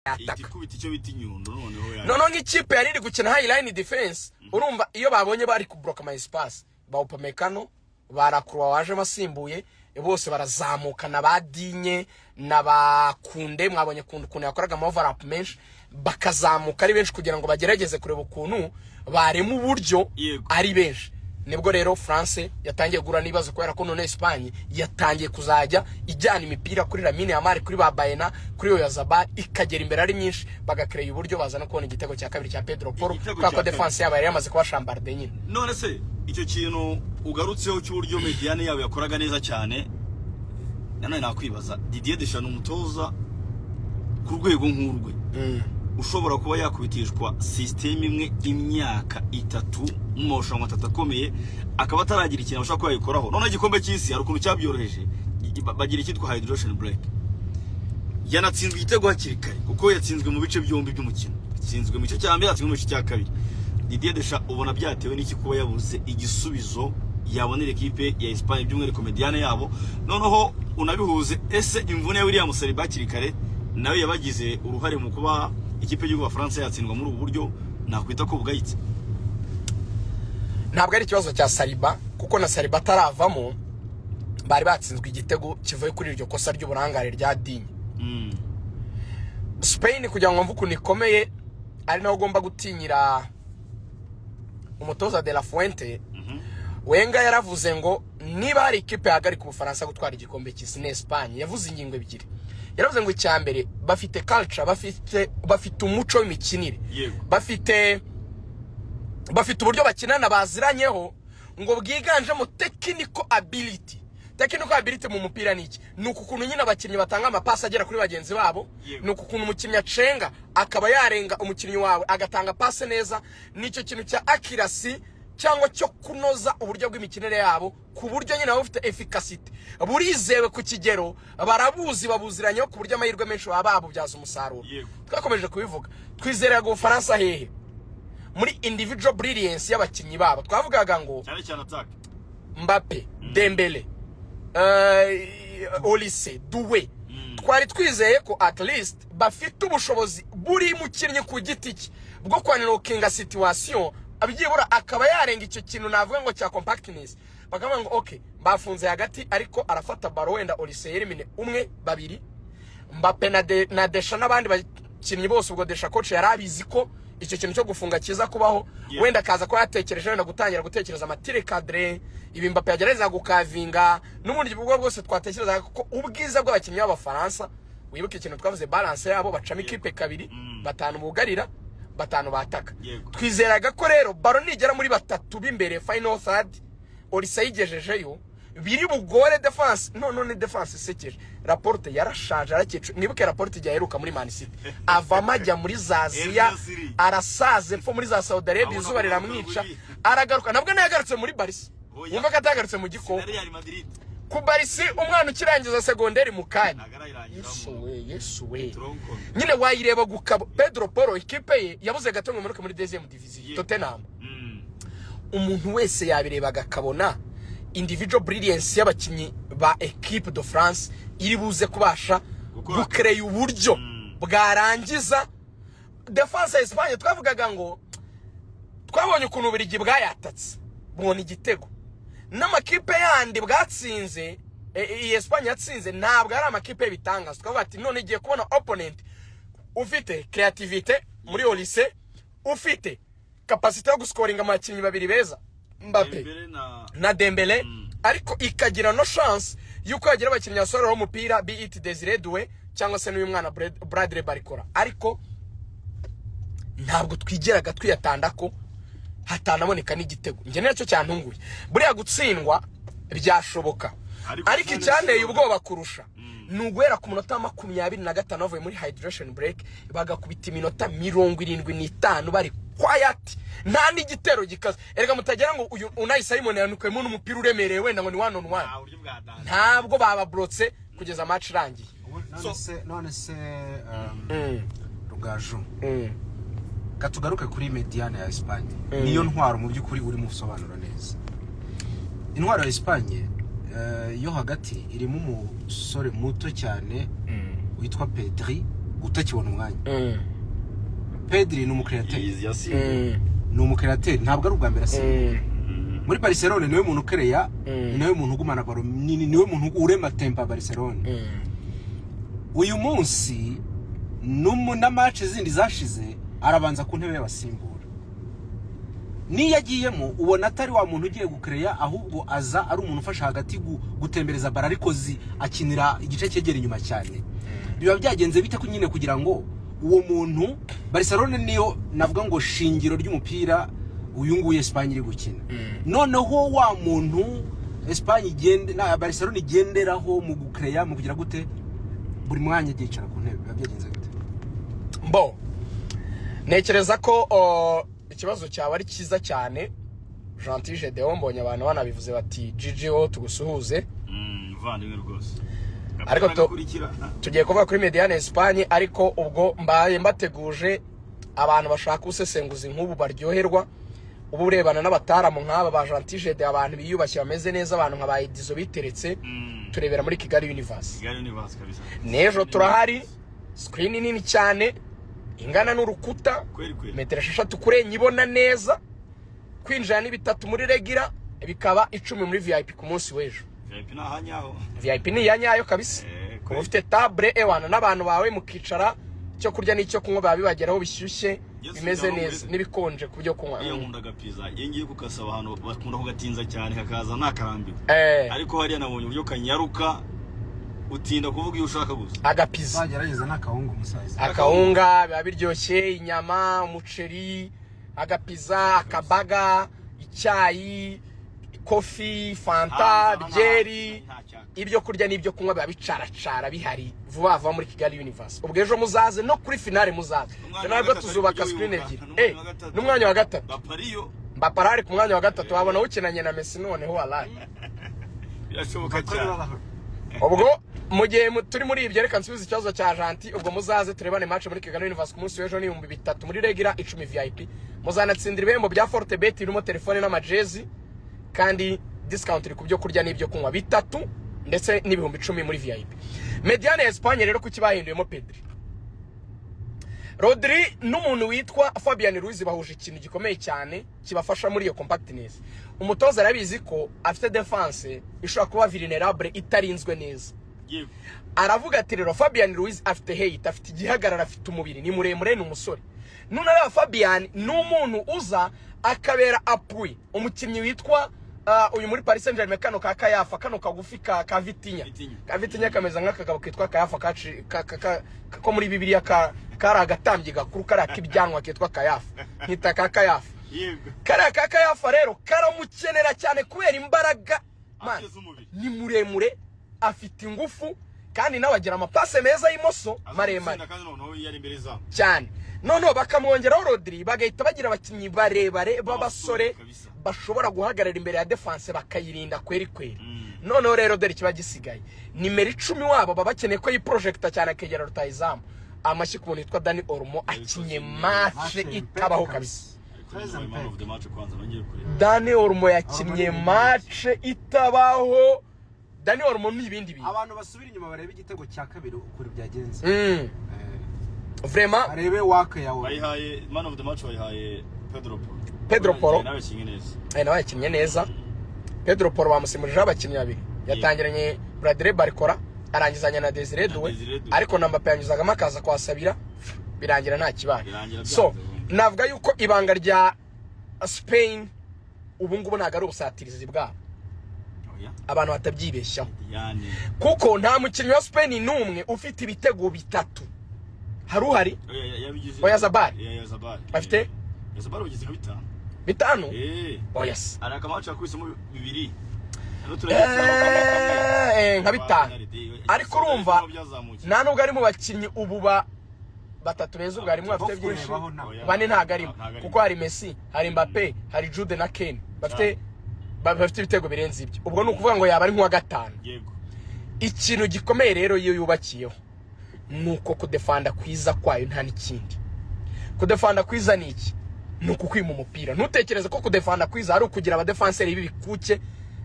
igikubita icyo bita inyundo noneho nk'ikipe yari iri gukina high line defense urumva iyo babonye bari kubloka my space bawupamekano barakruwa waje basimbuye bose barazamuka nabadinye nabakunde mwabonye kundu yakoraga overlap menshi bakazamuka ari benshi kugira ngo bagerageze kureba ukuntu bari mu buryo ari benshi. Nibwo rero France yatangiye gura nibazo kwera ko none Espagne yatangiye kuzajya ijyana imipira kuri Lamine Yamal kuri Babayena kuri Oyarzabal ikagera imbere ari nyinshi bagakreye uburyo bazana kubona igitego cya kabiri cya Pedro Porro kwa defense yaba yamaze kuba chambarde nyine. None se icyo kintu ugarutseho cy'uburyo Mediane yawe yakoraga neza cyane nane nakwibaza Didier Deschamps umutoza ku rwego nk'urwe ushobora kuba yakubitishwa system imwe imyaka 3 mu mashanyarazi atatakomeye akaba ataragira ikintu ashaka kwayikoraho. None igikombe cy'isi hari ukuntu cyabyoroheje bagira ikitwa hydration break. Yanatsinzwe igitego hakiri kare kuko yatsinzwe mu bice byombi by'umukino, yatsinzwe mu gice cya mbere yatsinzwe mu gice cya kabiri. Didier Deschamps ubona byatewe n'iki kuba yabuze igisubizo yabonera equipe ya Espagne by'umwihariko Mediane yabo. Noneho unabihuze ese imvune ya William Saliba hakiri kare nawe yabagize uruhare mu kuba ikipe y'u Faransa yatsindwa muri ubu buryo nakwita ko bugayitse. Ntabwo ari ikibazo cya Saliba kuko na Saliba taravamo bari batsinzwe igitego kivuye kuri iryo kosa ry'uburangare rya Digne. Spain kugira ngo mvuko nikomeye ari naho ugomba gutinyira umutoza de la Fuente. Wenga yaravuze ngo niba hari ikipe yahagarika ubufaransa gutwara igikombe cy'isi na Espagne yavuze ingingo ebyiri. Yaravuze ngo icyambere bafite culture bafite umuco w'imikinire bafite uburyo bakinana baziranyeho ngo bwiganjemo technical ability mu mupira niki nuko ukuntu nyina abakinnyi batanga amapasi agera kuri bagenzi babo nuko ukuntu umukinnyi acenga akaba yarenga umukinnyi wawe agatanga passe neza nicyo kintu cya accuracy cyangwa cyo kunoza uburyo bw'imikinire yabo ku buryo nyina bafite efficacity burizewe ku kigero barabuzi babuziranye ku buryo amahirwe menshi baba babubyaza umusaruro. Twakomeje kubivuga twizerera go Faransa hehe muri individual brilliance y'abakinnyi babo twavugaga ngo cyane cyane attack Mbappe Dembele Olise Doué twari twizeye ko at least bafite ubushobozi buri mukinnyi ku giti cye bwo kwanirokinga situation abigibura akaba yarenga icyo kintu navuga ngo cya compactness bakavuga ngo okay bafunze hagati ariko arafata baro wenda Olise yerimine umwe babiri Mbappe na Deschamps n'abandi bakinnyi bose ubwo Deschamps coach yarabizi ko icyo kintu cyo gufunga kiza kubaho wenda kaza ko yatekereje wenda gutangira gutekereza amatire cadre ibi Mbappe yagereza gukavinga n'ubundi bwo bwose twatekereza ko ubwiza bw'abakinnyi b'Abafaransa wibuke ikintu twavuze balance yabo bacamo ikipe kabiri batanu bugarira batanu bataka twizeraga ko rero baro nigera muri batatu b'imbere final third Olise yigejejeyo biri bugore defense none defense sekeje rapporte yarashaje arakecu nibuke rapporte yaheruka muri Man City avama ajya muri Zazia arasaze pfo muri za Saudi Arabia izuba riramwica aragaruka nabwo nayagarutse muri Barca yumva ko atagarutse mu giko ku Barca umwana ukirangiza secondaire mu kanya Yesu we nyine wayireba gukaba Pedro Porro ikipe ye yabuze gato muri deuxième division Tottenham umuntu wese yabirebaga kabona individual brilliance y'abakinnyi ba equipe de France iri buze kubasha gukreye uburyo bwarangiza defense ya Espagne twavugaga ngo twabonye ukuntu buri gihe bwayatatse bwona igitego n'amakipe yandi bwatsinze Espagne yatsinze ntabwo ari amakipe bitanga twavuga ati none igiye kubona opponent ufite creativity muri Olise ufite capacity yo guscoringa amakinnyi babiri beza Mbappe na Dembele ariko ikagira no chance yuko yagira abakinnyi basorera umupira be it Desire Doué cyangwa se n'uyu mwana Bradley Barcola ariko ntabwo twigeraga twiyatandako hatanaboneka n'igitego nge nacyo cyantunguye buriya gutsindwa byashoboka ariko icyanteye ubwoba kurusha nuguhera ku munota 25 bavuye muri hydration break bagakubita iminota 75 bari quiet nta n'igitero gikaze erega mutagera ngo uyu Unai Simon yanukuyemo n'umupira uremereye wenda ngo ni 1 on 1 ntabwo baba brotse kugeza match irangiye none se Rugaju katugaruke kuri Mediane ya Espagne niyo ntwaro mu by'ukuri uri mu sobanuro neza intwaro ya Espagne yo hagati irimo umusore muto cyane witwa Pedri utakibona umwanya. Pedri ni umukreateri. Izi yasimbuye. Ni umukreateri ntabwo ari ubwa mbere asimbuye. Muri Barcelona niwe muntu ukereya, niwe muntu ugumana baro, niwe muntu urema tempa Barcelona. Uyu munsi na match zindi zashize arabanza ku ntebe y'abasimbura. Ni yagiyemo ubona atari wa muntu ugiye gukereya ahubwo aza ari umuntu ufasha hagati gutembereza bara ariko akinira igice cyegera inyuma cyane. Biba byagenze bite nyine kugira ngo uwo muntu Barcelona niyo navuga ngo shingiro ry'umupira uyu nguye Espagne iri gukina. Noneho wa muntu Espagne igende na Barcelona igenderaho mu gukereya mu kugira gute buri mwanya gicara ku ntebe. Biba byagenze gute? Mbo nekereza ko ikibazo cyawe ari cyiza cyane. Gentil Gedeon mbonye abantu banabivuze bati GGO tugusuhuze. Vandimwe rwose. Ariko tugiye kuvuga kuri Mediane Espagne ariko ubwo mbaye mbateguje abantu bashaka usesenguza nk'ubu baryoherwa ubu urebana n'abataramu nk'aba ba Gentil Gedeon abantu biyubashye bameze neza abantu nka ba Edizo biteretse turebera muri Kigali Universe. Kigali Universe kabisa. Nejo turahari screen nini cyane ingana n'urukuta metero 6 kurenye ibona neza kwinjira ni 3 muri regira bikaba 10 muri VIP ku munsi w'ejo. VIP na hanyaho. VIP ni yanyayo kabisa. Ko ufite table ewana n'abantu bawe mukicara cyo kurya n'icyo kunywa babibageraho bishyushye bimeze neza nibikonje ku byo kunywa. Iyo nkunda gapiza yengiye kukasaba ahantu bakunda kugatinza cyane kakaza nakarambiwe. Ariko hariya nabonye uburyo kanyaruka utinda kuvuga iyo ushaka gusa. Agapiza. Bagerageza nakahunga umusaza. Akahunga biba biryoshye inyama, umuceri, agapiza, akabaga, icyayi, coffee, fanta, byeri, ibyo kurya n'ibyo kunywa biba bicaracara bihari vuba vuba muri Kigali Universe. Ubwo ejo muzaze no kuri finale muzaze. Nabwo tuzubaka screen ebyiri. N'umwanya wa gatatu. Baparari ku mwanya wa gatatu wabona ukinanye na Messi noneho wallahi. Birashoboka cyane. Ubwo mu gihe turi muri ibyo reka nsubiza ikibazo cya Gentil ubwo muzaze turebane match muri Kigali Universe ku munsi w'ejo ni 3,000 muri regira 10 VIP. Muzanatsindira ibihembo bya Fortebet irimo telefone n'amajezi kandi discount iri ku byo kurya n'ibyo kunywa 3 ndetse n'ibihumbi 10 muri VIP. Mediane Espagne rero kuki bahinduyemo Pedri. Rodri n'umuntu witwa Fabian Ruiz bahuje ikintu gikomeye cyane kibafasha muri iyo compactness. Umutoza arabizi ko afite defense ishobora kuba vulnerable itarinzwe neza. Aravuga ati rero Fabian Ruiz afite height, afite igihagarara, afite umubiri, ni muremure n'umusore. None rero Fabian n'umuntu uza akabera appui umukinnyi witwa uyu muri Paris Saint-Germain kano ka Kayafa kano kagufi ka Vitinha. Ka Vitinha kameza nk'akagabo kitwa Kayafa ko muri Bibiliya kari agatambye gakuru kari akibyanwa kitwa Kayafa. Nkita ka Kayafa. Kari ka Kayafa rero karamukenera cyane kubera imbaraga. Man, ni muremure afite ingufu kandi nabagira amapase meza y'imoso maremare cyane. Noneho bakamwongeraho Rodri bagahita bagira abakinnyi barebare b'abasore bashobora guhagarara imbere ya defense bakayirinda kweri. Noneho rero dore kiba gisigaye nimero 10 wabo babakeneye ko yiprojecta cyane akegera rutayizamu amashyi ku muntu yitwa Dani Olmo akinye match itabaho kabisa. Dani Olmo yakinye match itabaho. Dani Olmo n'ibindi bintu abantu basubira inyuma barebe igitego cya kabiri ukuri byagenze. Vraiment arebe wake yawe bayihaye man of the match bayihaye Pedro Porro nawe kinye neza. Nawe yakinye neza. Pedro Porro bamusimurije abakinnyi babiri yatangiranye Bradley Barcola arangizanya na Desire Doué ariko na Mbappé yanyuzagamo akaza kwasabira birangira nta kibaye. So navuga yuko ibanga rya Spain ubu ngubu ntago ari ubusatirizi bwabo abantu batabyibeshyaho kuko nta mukinnyi wa Spain n'umwe ufite ibitego bitatu. Haruhari oya Zabari afite Zabari ugize nka 5 bitanu yes araka match yakwisemo 2 nka 5 ariko urumva nta nubwo ari mu bakinnyi ubu batatu beza ubwo harimo bafite byinshi bane ntago arimo kuko hari Messi hari Mbappé hari Jude na Kane bafite ibitego birenze ibyo. Ubwo nukuvuga ngo yaba ari nk'uwa gatanu. Ikintu gikomeye rero iyo yubakiyeho nuko kudefanda kwiza kwayo nta n'ikindi. Kudefanda kwiza ni iki? Nuko kwima umupira. Ntutekereze ko kudefanda kwiza ari ukugira aba defenseur bibikuke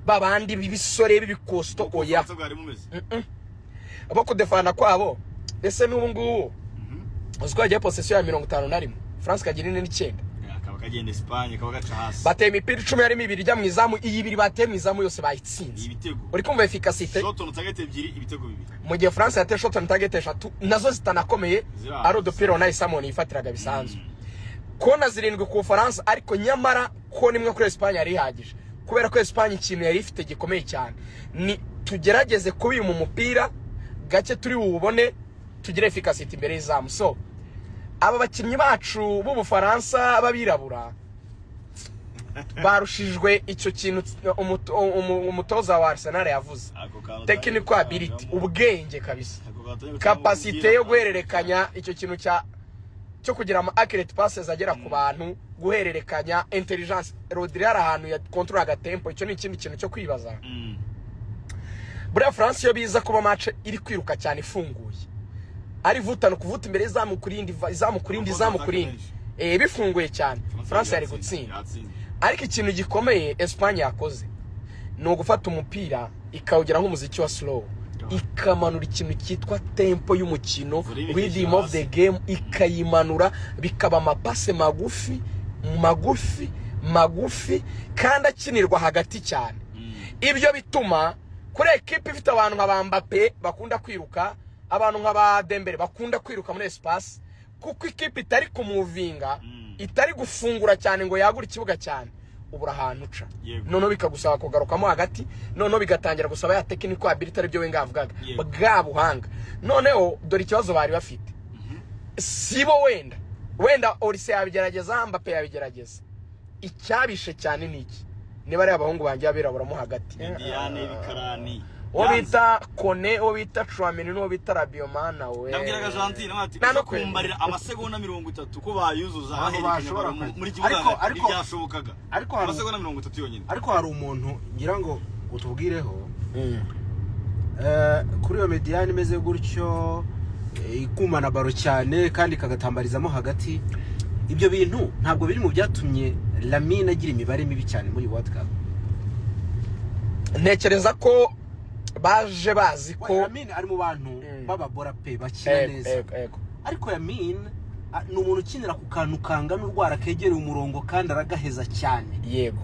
babandi bibisore bibikosto oya. Abo kudefanda kwabo ese n'ubu ngubu uziko yagiye possession ya 51 France kagira 9 akaba kagenda Espagne kaba gaca hasi bateye imipira 10 yari 2 ijya mu izamu iyi 2 bateye mu izamu yose bayitsinze ibitego uri kumva efficacité shot on target 2 ibitego 2 mu gihe France yateye shot on target 3 nazo zitanakomeye ari udupira na Simon yifatiraga bisanzwe kona 7 ku France ariko nyamara ko nimwe kuri Espagne yari ihagije kubera ko Espagne ikintu yari ifite gikomeye cyane ni tugerageze kubi mu mupira gake turi ubone tugire efficacité imbere y'izamu. So aba bakinnyi bacu b'Ubufaransa babirabura barushijwe icyo kintu umutoza wa Arsenal yavuze technical ability ubwenge kabisa capacité yo guhererekanya icyo kintu cyo kugira ama accurate passes agera ku bantu guhererekanya intelligence. Rodri ari ahantu ya control agatempo icyo ni ikindi kintu cyo kwibaza. Buriya France yo biza kuba match iri kwiruka cyane ifunguye ari vutano kuvuta imbere izamu kurindi bifunguye cyane France yari gutsinda. Ariko ikintu gikomeye Espagne yakoze ni ugufata umupira ikawugira nk'umuziki wa slow ikamanura ikintu cyitwa tempo y'umukino rhythm of the game ikayimanura bikaba amapase magufi kandi akinirwa hagati cyane. Ibyo bituma kuri equipe ifite abantu nka Mbappé bakunda kwiruka abantu nka ba Dembele bakunda kwiruka muri espace kuko equipe itari kumuvinga itari gufungura cyane ngo yagura ikibuga cyane ubura ahantu uca noneho bikagusaba kugarukamo hagati noneho bigatangira gusaba ya technical ability ari byo we ngavugaga bwa buhanga. Noneho dore ikibazo bari bafite sibo wenda Olise yabigerageza Mbappé yabigerageza icyabishe cyane niki niba ari abahungu banjye abiraburamo hagati Mediane bikarani obita Kone obita Chouameni no obita Rabiot we nabwiraga Argentine bati kumbarira amasegonda 30 ko bayuzuza baherekanya muri kibuga ariko byashobokaga ariko amasegonda 30 yonyine. Ariko hari umuntu ngira ngo utubwireho kuri yo Mediane imeze gutyo ikumana baro cyane kandi kagatambarizamo hagati ibyo bintu ntabwo biri mu byatumye Lamine agira imibare mibi cyane muri World Cup. Ntekereza ko baje bazi ko Lamine ari mu bantu baba borape bakina neza ariko Lamine ni umuntu ukinira ku kantu kangana urwara kegereye umurongo kandi aragaheza cyane. Yego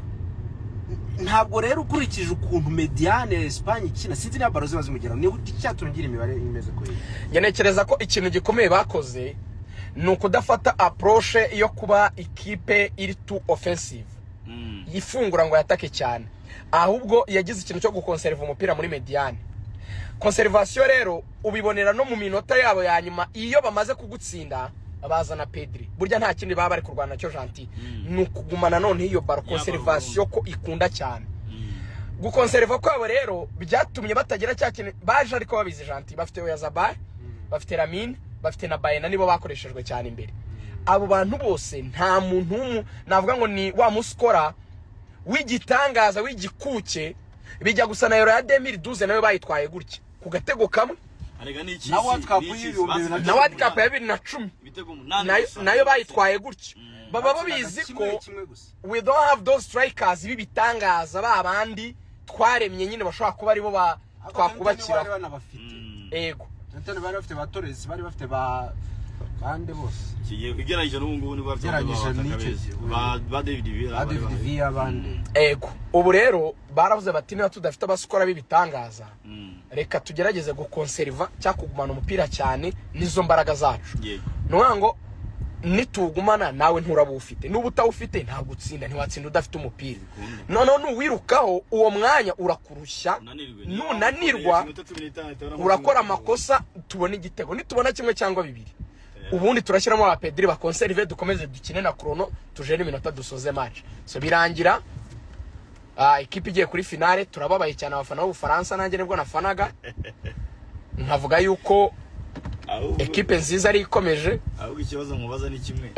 ntabwo rero ukurikije ukuntu Mediane Espagne ikina sinzi niba baro ziba zimugera niba icyatungira imibare imeze kuri ntekereza ko ikintu gikomeye bakoze nuko dafata approach yo kuba equipe iri too offensive yifungura ngo yatake cyane ahubwo yagize ikintu cyo gukonserva umupira muri Mediane. Conservation rero ubibonera no mu minota yabo ya nyuma iyo bamaze kugutsinda bazana Pedri burya nta kindi baba bari kurwana cyo Gentil nukugumana none iyo baro conservation ko ikunda cyane gukonserva kwabo rero byatumye batagira cya kintu baje ariko babizi Gentil bafite Oyarzabal bafite Lamine bafite na Bayena nibo bakoreshejwe cyane imbere. Abo bantu bose nta muntu navuga ngo ni wa muskora w'igitangaza w'igikuke bijya gusa na Euro ya 2012 nawe bayitwaye gutya ku gatego kamwe arega ni iki na World Cup na World Cup ya 2010 nayo bayitwaye gutya baba babizi ko we don't have those strikers bibitangaza babandi twaremye nyine bashobora kuba aribo twakubakira ego Antene bari bafite ba Torres bari bafite ba bande bose igerageje n'ubungubu ni bafite ba David Villa bande ego ubu rero baravuze bati niba tudafite abaskora bibitangaza reka tugerageze gukonserva cya kugumana umupira cyane nizo mbaraga zacu ngo nitugumana nawe nturabufite nubu utawufite nta gutsinda ntiwatsinda udafite umupira noneho nuwirukaho uwo mwanya urakurushya nunanirwa urakora amakosa tubona igitego nitubona kimwe cyangwa bibiri ubundi turashyiramo ba Pedri ba conserve dukomeze dukine na Chrono tujene iminota dusoze match so birangira equipe igiye kuri finale turababaye cyane abafana b'Ubufaransa nanjye nibwo nafanaga nkavuga yuko equipe nziza ari ikomeje ahubwo ikibazo mubaza ni kimwe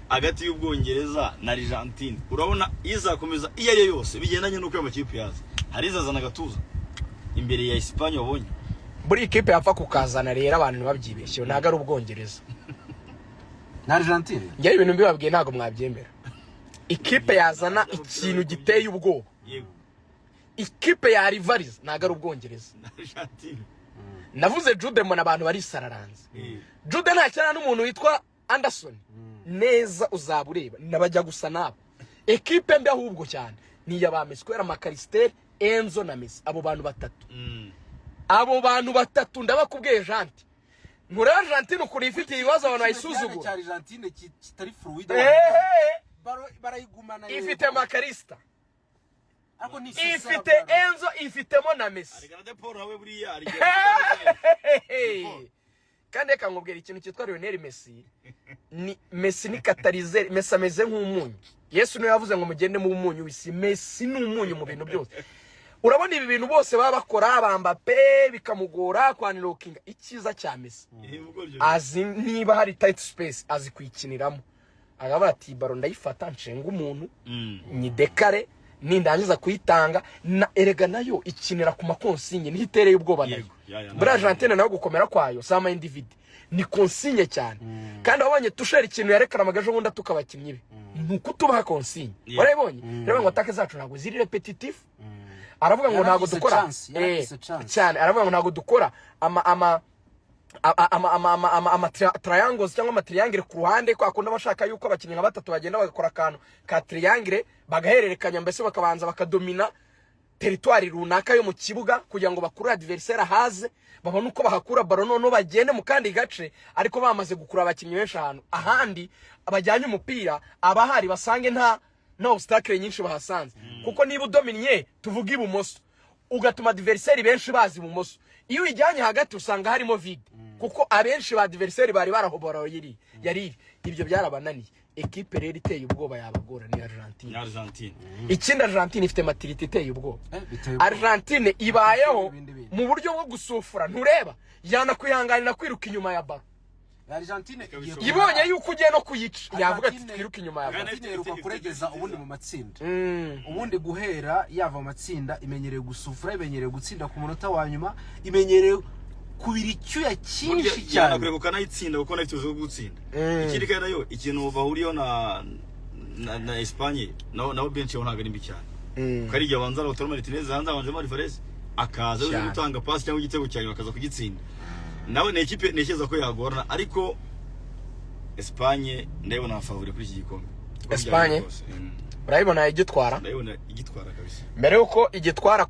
hagati y'Ubwongereza na Argentine urabona izakomeza iyo ari yose bigendanye nuko amakipe yaza hari izazana gatuza imbere ya Espagne wabonye buri equipe yapfa kukazana rero abantu babyibeshye ntago ari Ubwongereza na Argentine ngiye ibintu mbibabwiye ntago mwabyemera equipe yazana ikintu giteye ubwoba yego equipe ya rivalize ntago ari Ubwongereza Argentine navuze Jude mbona abantu bari sararanze Jude ntakina n'umuntu witwa Anderson neza uzaba ureba nabajya gusa nabo equipe mbi ahubwo cyane ni ya Messi kwera Makaristeri Enzo na Messi abo bantu batatu ndabakubwiye Janti Ngura Argentine ukuri ifite ibibazo abantu bayisuzugura Argentine kitari fluid barayigumana ifite Makarista ifite Enzo ifitemo na Messi kandi reka nkubwira ikintu cyitwa Lionel Messi ni Messi ni katalizer Messi ameze nk'umunyu Yesu niwe yavuze ngo mugende mu munyu wisi Messi ni umunyu mu bintu byose urabona ibi bintu bose baba bakora bamba pe bikamugora kwanirokinga ikiza cya Messi azi niba hari tight space azi kwikiniramo agaba ati baro ndayifata nshenga umuntu nyidekare nindangiza kuyitanga na erega nayo ikinira ku makonsinye nihitereye ubwoba nayo muri Argentine nayo gukomera kwayo sama individ ni konsinye cyane kandi abanye tushera ikintu yarekana amagaje bundi tukabakinnyi be nuko tubaha konsinye warabonye reba ngo atake zacu ntago ziri repetitive aravuga ngo ntago dukora cyane aravuga ngo ntago dukora ama triangles cyangwa triangle ku ruhande kwa akunda bashaka yuko abakinnyi nka batatu bagenda bagakora akantu ka triangle bagahererekanya mbese bakabanza bakadomina territoire runaka yo mu kibuga kugira ngo bakure adversaire haze babone uko bahakura baro none bagende mu kandi gace ariko bamaze gukura abakinnyi benshi ahantu ahandi abajyanye umupira abahari basange nta obstacle nyinshi bahasanze kuko niba udominye tuvuga ibumoso ugatuma adversaire benshi bazi ibumoso iyo ujyanye hagati usanga harimo vide kuko abenshi ba adversaire bari barahobora yari ibyo byarabananiye equipe rero iteye ubwoba yabagora ni Argentine ikindi Argentine ifite maturity iteye ubwoba Argentine ibayeho mu buryo bwo gusufura ntureba yana kwihanganira kwiruka inyuma ya baro Argentine ibonye yuko ugiye no kuyica yavuga ati twiruka inyuma ya baro Argentine iruka kuregeza ubundi mu matsinda ubundi guhera yava amatsinda imenyereye gusufura imenyereye gutsinda ku munota wa nyuma imenyereye kubira icyuya cyinshi cyane nakurekana itsinda kuko nafite gutsinda ikindi kandi nayo ikintu bahuriyo na Espagne nawo benshi ntago ari mbi cyane kari igihe banza Lautaro Martinez hanze abanje muri Fares akaza uri gutanga pass cyangwa igitego cyane bakaza kugitsinda nawe ne equipe nekeza ko yagorana ariko Espagne ndabona favori kuri iki gikombe Espagne urayibona igitwara ndabona igitwara kabisa mbere uko igitwara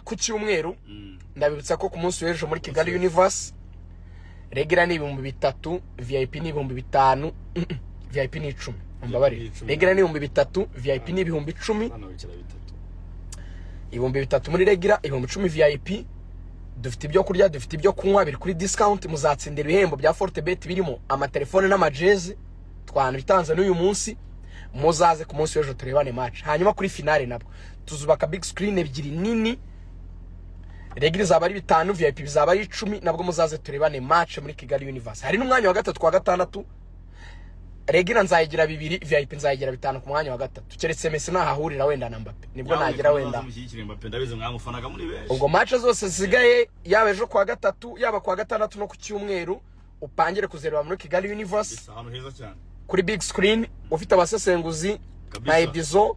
ku cyumweru ndabibutsa ko ku munsi w'ejo muri Kigali Universe regera ni 3,000 VIP ni 5,000 VIP ni 10 mbabare regera ni 3,000 VIP ni 10,000 3,000 muri regera 10,000 VIP dufite ibyo kurya dufite ibyo kunywa biri kuri discount muzatsindira ibihembo bya Fortebet birimo amatelefone n'amajezi twana bitanze n'uyu munsi muzaze ku munsi w'ejo turebane match hanyuma kuri finale nabwo tuzubaka big screen ebyiri nini regire zaba ari 5 VIP bizaba ari 10 nabwo muzaze turebane match muri Kigali Universe hari n'umwanya wa gatatu kwa gatandatu regire nzayigira 2 VIP nzayigira 5 ku mwanya wa gatatu keretse Messi nahahurira wenda na Mbappe nibwo nagira wenda ubwo match zose zigaye yaba ejo kwa gatatu yaba kwa gatandatu no ku cyumweru upangire kuzereba muri Kigali Universe kuri big screen ufite abasesenguzi na Edizo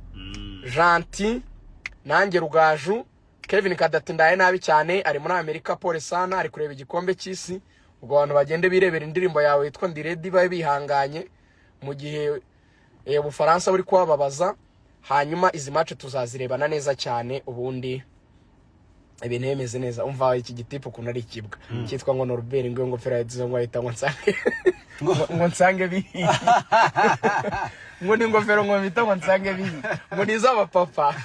Janti nange Rugaju Kevin Kadati ndaye nabi cyane ari muri Amerika pole sana ari kureba igikombe cy'isi ubwo abantu bagende birebera indirimbo yawe yitwa Ndi Ready babe bihanganye mu gihe Ubufaransa buri kwababaza hanyuma izi match tuzazirebana neza cyane ubundi ibintu bimeze neza umva iki gitipo ukuntu ari ikibwa cyitwa ngo Norbert ngo ngofero yadize ngo ahita ngo nsange ngo nsange bihi ngo ni ngofero ngo bita ngo nsange bihi ngo nizaba papa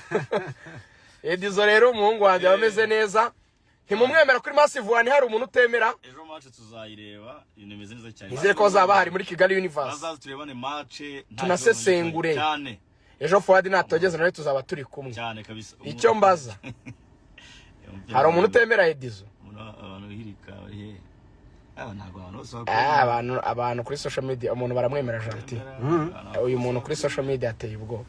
Edizo rero umuhungu wanjye bameze neza ntimumwemera kuri Massive One hari umuntu utemera ejo match tuzayireba ibintu bimeze neza cyane izere ko zaba hari muri Kigali Universe bazaza turebane match tunasesengure cyane ejo Fuad natogeze nawe tuzaba turi kumwe cyane kabisa icyo mbaza hari umuntu utemera Edizo abantu hirika bari abantu kuri social media umuntu baramwemera Janti uyu muntu kuri social media ateye ubwoba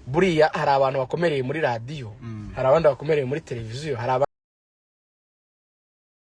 buriya hari abantu bakomereye muri radio hari abandi bakomereye muri televiziyo hari